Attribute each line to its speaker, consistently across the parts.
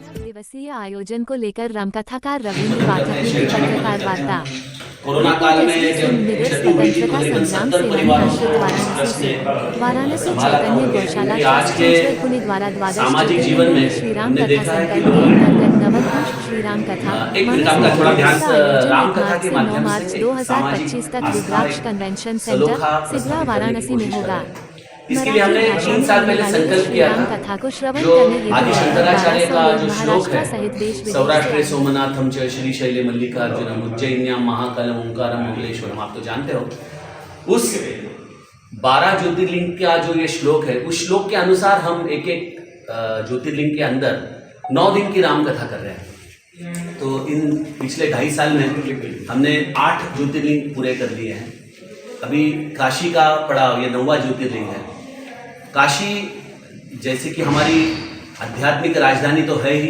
Speaker 1: दिवसीय आयोजन को लेकर रामकथाकार रविंद्र पाठक की पत्रकार वार्ता।
Speaker 2: कोरोना काल में जब
Speaker 1: स्वतंत्रता संग्राम सेनानी आश्रित वाराणसी चैतन्य गौशाला ट्रस्ट पुणे द्वारा द्वादश
Speaker 2: सामाजिक जीवन में
Speaker 1: श्रीराम
Speaker 2: हमने
Speaker 1: कथा
Speaker 2: देखा है कि
Speaker 1: संकल्प के अंतर्गत नववर्ष श्रीराम कथा
Speaker 2: एक प्रकार का थोड़ा ध्यान राम कथा के
Speaker 1: 9
Speaker 2: माध्यम
Speaker 1: मार्च
Speaker 2: से
Speaker 1: 2025 तक रुद्राक्ष कन्वेंशन सेंटर सिगरा वाराणसी में होगा।
Speaker 2: इसके लिए हमने 3 साल पहले संकल्प किया था।
Speaker 1: कथा को श्रवण
Speaker 2: जो
Speaker 1: करने
Speaker 2: आदि शंकराचार्य का जो श्लोक है,
Speaker 1: सहित देश
Speaker 2: सौराष्ट्रे सोमनाथम च श्रीशैले मल्लिकार्जुनम उज्जैन्याम महाकालम ओंकारम मंगलेश्वरम, आप तो जानते हो। उस 12 ज्योतिर्लिंग का जो ये श्लोक है, उस श्लोक के अनुसार हम एक ज्योतिर्लिंग के अंदर 9 दिन की राम कथा कर रहे हैं। तो इन पिछले 2.5 साल में हमने 8 ज्योतिर्लिंग पूरे कर लिए हैं। अभी काशी का पड़ाव, ये 9वां ज्योतिर्लिंग है। काशी जैसे कि हमारी आध्यात्मिक राजधानी तो है ही,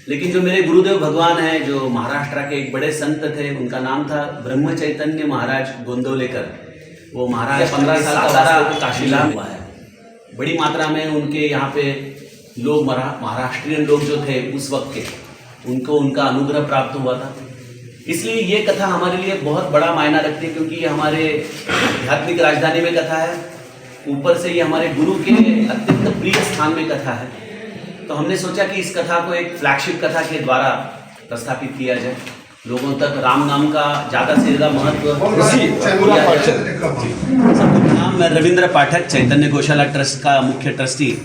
Speaker 2: लेकिन जो मेरे गुरुदेव भगवान हैं, जो महाराष्ट्र के एक बड़े संत थे, उनका नाम था ब्रह्म चैतन्य महाराज गोंदवलेकर। वो महाराज 15 साल का वास्तव काशी लाभ हुआ है। बड़ी मात्रा में उनके यहाँ पे लोग, महाराष्ट्रियन लोग जो थे उस वक्त के, उनको उनका अनुग्रह प्राप्त हुआ था। इसलिए ये कथा हमारे लिए बहुत बड़ा मायना रखती है, क्योंकि ये हमारे आध्यात्मिक राजधानी में कथा है, ऊपर से ये हमारे गुरु के अत्यंत प्रिय स्थान में कथा है। तो हमने सोचा कि इस कथा को एक फ्लैगशिप कथा के द्वारा प्रस्थापित किया जाए, लोगों तक राम नाम का ज़्यादा से ज़्यादा महत्व। नाम मैं रविंद्र पाठक, चैतन्य गौशाला ट्रस्ट का मुख्य ट्रस्टी।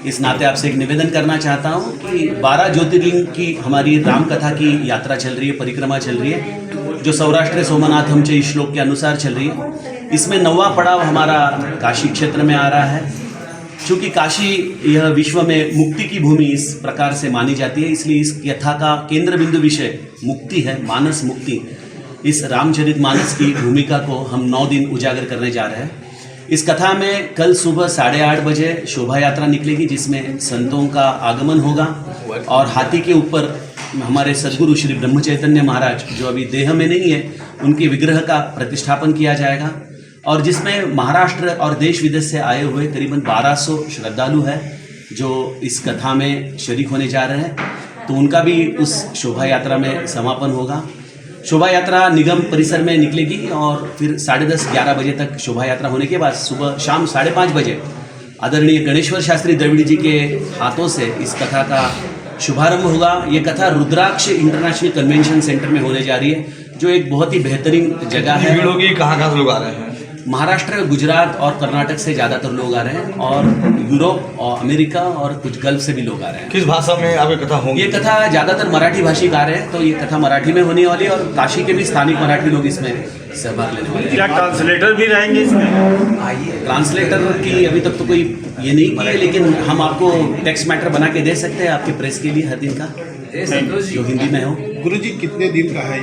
Speaker 2: इस नाते आपसे एक निवेदन करना चाहता हूँ कि 12 ज्योतिर्लिंग की हमारी राम कथा की यात्रा चल रही है, परिक्रमा चल रही है, जो सौराष्ट्र सोमनाथम च श्लोक के अनुसार चल रही है। इसमें 9वां पड़ाव हमारा काशी क्षेत्र में आ रहा है। चूँकि काशी यह विश्व में मुक्ति की भूमि इस प्रकार से मानी जाती है, इसलिए इस कथा का केंद्र बिंदु विषय मुक्ति है, मानस मुक्ति। इस रामचरित मानस की भूमिका को हम 9 दिन उजागर करने जा रहे हैं। इस कथा में कल सुबह 8:30 बजे शोभा यात्रा निकलेगी, जिसमें संतों का आगमन होगा और हाथी के ऊपर हमारे सद्गुरु श्री ब्रह्म चैतन्य महाराज, जो अभी देह में नहीं है, उनके विग्रह का प्रतिष्ठापन किया जाएगा। और जिसमें महाराष्ट्र और देश विदेश से आए हुए करीबन 1200 श्रद्धालु हैं जो इस कथा में शरीक होने जा रहे हैं। तो उनका भी उस शोभा यात्रा में समापन होगा। शोभा यात्रा निगम परिसर में निकलेगी और फिर 10:30-11 बजे तक शोभा यात्रा होने के बाद सुबह शाम 5:30 बजे आदरणीय गणेश्वर शास्त्री द्रविड़ जी के हाथों से इस कथा का शुभारंभ होगा। ये कथा रुद्राक्ष इंटरनेशनल कन्वेंशन सेंटर में होने जा रही है, जो एक बहुत ही बेहतरीन जगह है।
Speaker 3: कहाँ से लोग आ रहे हैं?
Speaker 2: महाराष्ट्र, गुजरात और कर्नाटक से ज़्यादातर लोग आ रहे हैं, और यूरोप और अमेरिका और कुछ गल्फ से भी लोग आ रहे हैं।
Speaker 3: किस भाषा में आपकी कथा होगी?
Speaker 2: ये कथा ज़्यादातर मराठी भाषिक आ रहे हैं, तो ये कथा मराठी में होने वाली है और काशी के भी स्थानिक मराठी लोग इसमें सहभाग लेने वाले हैं।
Speaker 4: क्या ट्रांसलेटर भी रहेंगे इसमें?
Speaker 2: ट्रांसलेटर की अभी तक तो कोई ये नहीं की है, लेकिन हम आपको टेक्स्ट मैटर बना के दे सकते हैं आपके प्रेस के लिए हर दिन का, जो हिंदी में हो।
Speaker 5: गुरुजी कितने दिन का है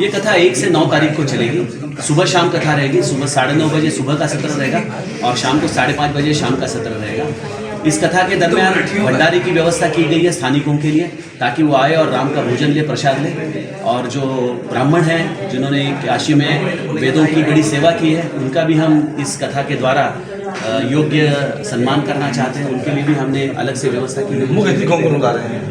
Speaker 2: ये कथा 1 से 9 तारीख को चलेगी। सुबह शाम कथा रहेगी। सुबह 9:30 बजे सुबह का सत्र रहेगा और शाम को 5:30 बजे शाम का सत्र रहेगा। इस कथा के दरमियान भंडारे की व्यवस्था की गई है स्थानिकों के लिए, ताकि वो आए और राम का भोजन ले, प्रसाद ले। और जो ब्राह्मण हैं जिन्होंने काशी में वेदों की बड़ी सेवा की है, उनका भी हम इस कथा के द्वारा योग्य सम्मान करना चाहते हैं। उनके लिए भी हमने अलग से व्यवस्था की है।
Speaker 3: मुख्य अतिथि कौन कौन आ रहे हैं?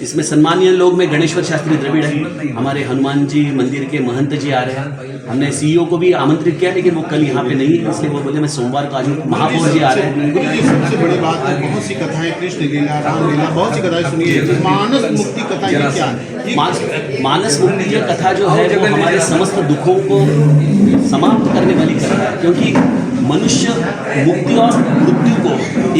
Speaker 2: इसमें सम्मानीय लोग में गणेश्वर शास्त्री द्रविड़ हैं, हमारे हनुमान जी मंदिर के महंत जी आ रहे हैं। हमने CEO को भी आमंत्रित किया, लेकिन वो कल यहाँ पे नहीं है, इसलिए वो बोले मैं सोमवार को आ जाऊँ। महापौर जी आ रहे हैं।
Speaker 5: सबसे बड़ी बात है, बहुत सी कथाएं, कृष्ण लीला, राम लीला, बहुत सी कथाएं सुनी है। मानस मुक्ति कथा ये क्या है?
Speaker 2: मानस मुक्ति ये कथा जो है, वो हमारे समस्त दुखों को समाप्त करने वाली कथा है, क्योंकि मनुष्य मुक्ति और मृत्यु को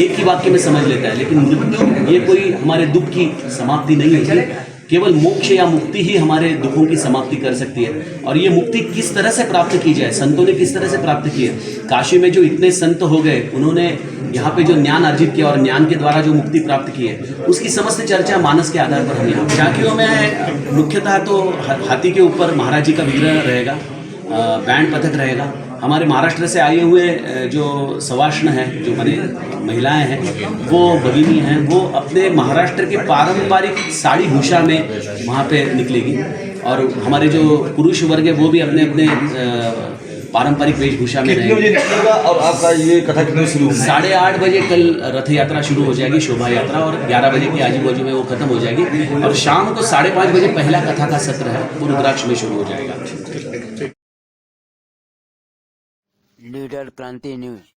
Speaker 2: एक ही वाक्य में समझ लेता है, लेकिन मृत्यु ये कोई हमारे दुख की समाप्ति नहीं होती। केवल मोक्ष या मुक्ति ही हमारे दुखों की समाप्ति कर सकती है। और ये मुक्ति किस तरह से प्राप्त की जाए, संतों ने किस तरह से प्राप्त की है। काशी में जो इतने संत हो गए, उन्होंने यहाँ पे जो ज्ञान अर्जित किया और ज्ञान के द्वारा जो मुक्ति प्राप्त की है, उसकी समस्त चर्चा मानस के आधार पर हम यहाँ झांकियों में मुख्यतः तो हाथी के ऊपर महाराज जी का विग्रह रहेगा, बैंड पथक रहेगा। हमारे महाराष्ट्र से आए हुए जो सवाष्ण हैं, जो हमारे महिलाएं हैं, वो भगिनी हैं, वो अपने महाराष्ट्र के पारंपरिक साड़ी भूषा में वहाँ पे निकलेगी। और हमारे जो पुरुष वर्ग है, वो भी अपने अपने पारंपरिक वेशभूषा में
Speaker 3: कितने बजे
Speaker 2: रहेंगे।
Speaker 3: निकलेगा और आपका ये कथा कितने बजे शुरू होगी?
Speaker 2: 8:30 बजे कल रथ यात्रा शुरू हो जाएगी, शोभा यात्रा, और 11 बजे के आजू बाजू में वो खत्म हो जाएगी और शाम को 5:30 बजे पहला कथा का सत्र है वो रुद्राक्ष में शुरू हो जाएगा।
Speaker 6: लीडर क्रांति न्यूज।